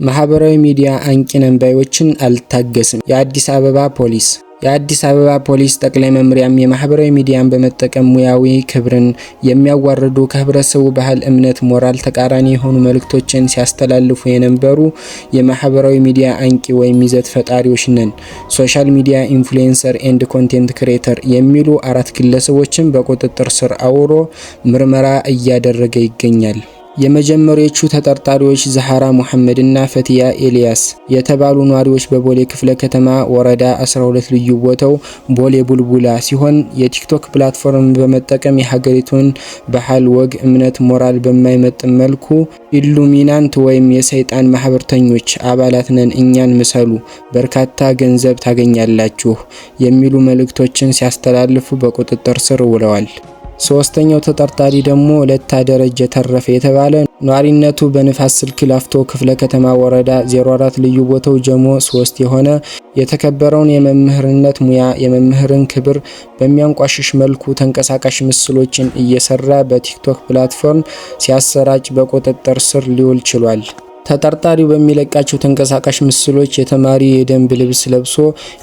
ማህበራዊ ሚዲያ አንቂ ነን ባዮችን አልታገስም። የአዲስ አበባ ፖሊስ ጠቅላይ መምሪያም የማህበራዊ ሚዲያን በመጠቀም ሙያዊ ክብርን የሚያዋርዱ ከህብረተሰቡ ባህል፣ እምነት፣ ሞራል ተቃራኒ የሆኑ መልእክቶችን ሲያስተላልፉ የነበሩ የማህበራዊ ሚዲያ አንቂ ወይም ይዘት ፈጣሪዎች ነን፣ ሶሻል ሚዲያ ኢንፍሉዌንሰር ኤንድ ኮንቴንት ክሬተር የሚሉ 4 ግለሰቦችን በቁጥጥር ስር አውሎ ምርመራ እያደረገ ይገኛል። የመጀመሪያዎቹ ተጠርጣሪዎች ዛህራ ሙሐመድ እና ፈቲያ ኤልያስ የተባሉ ነዋሪዎች በቦሌ ክፍለ ከተማ ወረዳ 12 ልዩ ቦታው ቦሌ ቡልቡላ ሲሆን የቲክቶክ ፕላትፎርም በመጠቀም የሀገሪቱን ባህል፣ ወግ፣ እምነት፣ ሞራል በማይመጥን መልኩ ኢሉሚናንት ወይም የሰይጣን ማህበርተኞች አባላት ነን፣ እኛን ምሰሉ፣ በርካታ ገንዘብ ታገኛላችሁ የሚሉ መልእክቶችን ሲያስተላልፉ በቁጥጥር ስር ውለዋል። ሶስተኛው ተጠርጣሪ ደግሞ ለታ ደረጀ ተረፈ የተባለ ኗሪነቱ በንፋስ ስልክ ላፍቶ ክፍለ ከተማ ወረዳ 04 ልዩ ቦታው ጀሞ 3 የሆነ የተከበረውን የመምህርነት ሙያ የመምህርን ክብር በሚያንቋሽሽ መልኩ ተንቀሳቃሽ ምስሎችን እየሰራ በቲክቶክ ፕላትፎርም ሲያሰራጭ በቁጥጥር ስር ሊውል ችሏል። ተጠርጣሪው በሚለቃቸው ተንቀሳቃሽ ምስሎች የተማሪ የደንብ ልብስ ለብሶ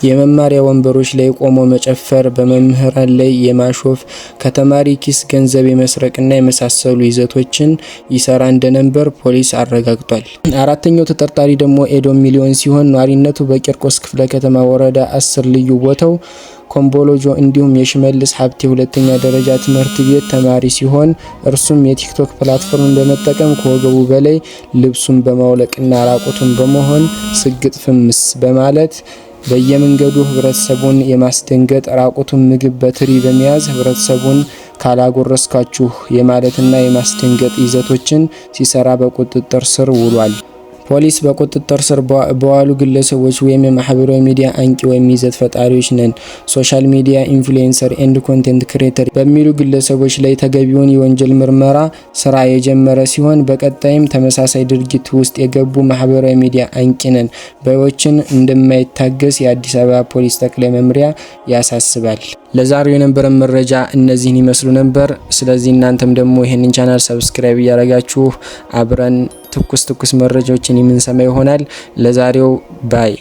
የመማሪያ ወንበሮች ላይ ቆሞ መጨፈር፣ በመምህራን ላይ የማሾፍ፣ ከተማሪ ኪስ ገንዘብ የመስረቅና የመሳሰሉ ይዘቶችን ይሰራ እንደነበር ፖሊስ አረጋግጧል። አራተኛው ተጠርጣሪ ደግሞ ኤዶም ሚሊዮን ሲሆን ኗሪነቱ በቂርቆስ ክፍለ ከተማ ወረዳ 10 ልዩ ቦታው ኮምቦሎጆ እንዲሁም የሽመልስ ሀብቴ ሁለተኛ ደረጃ ትምህርት ቤት ተማሪ ሲሆን እርሱም የቲክቶክ ፕላትፎርምን በመጠቀም ከወገቡ በላይ ልብሱን በማውለቅና ራቁቱን በመሆን ስግጥ ፍምስ በማለት በየመንገዱ ህብረተሰቡን የማስደንገጥ ራቁቱን ምግብ በትሪ በመያዝ ህብረተሰቡን ካላጎረስካችሁ የማለትና የማስደንገጥ ይዘቶችን ሲሰራ በቁጥጥር ስር ውሏል። ፖሊስ በቁጥጥር ስር በዋሉ ግለሰቦች ወይም የማህበራዊ ሚዲያ አንቂ ወይም ይዘት ፈጣሪዎች ነን፣ ሶሻል ሚዲያ ኢንፍሉዌንሰር ኤንድ ኮንቴንት ክሬተር በሚሉ ግለሰቦች ላይ ተገቢውን የወንጀል ምርመራ ስራ የጀመረ ሲሆን በቀጣይም ተመሳሳይ ድርጊት ውስጥ የገቡ ማህበራዊ ሚዲያ አንቂ ነን ባዮችን እንደማይታገስ የአዲስ አበባ ፖሊስ ጠቅላይ መምሪያ ያሳስባል። ለዛሬው የነበረን መረጃ እነዚህን ይመስሉ ነበር። ስለዚህ እናንተም ደግሞ ይሄንን ቻናል ሰብስክራይብ እያደረጋችሁ አብረን ትኩስ መረጃዎችን የምንሰማ ይሆናል። ለዛሬው ባይ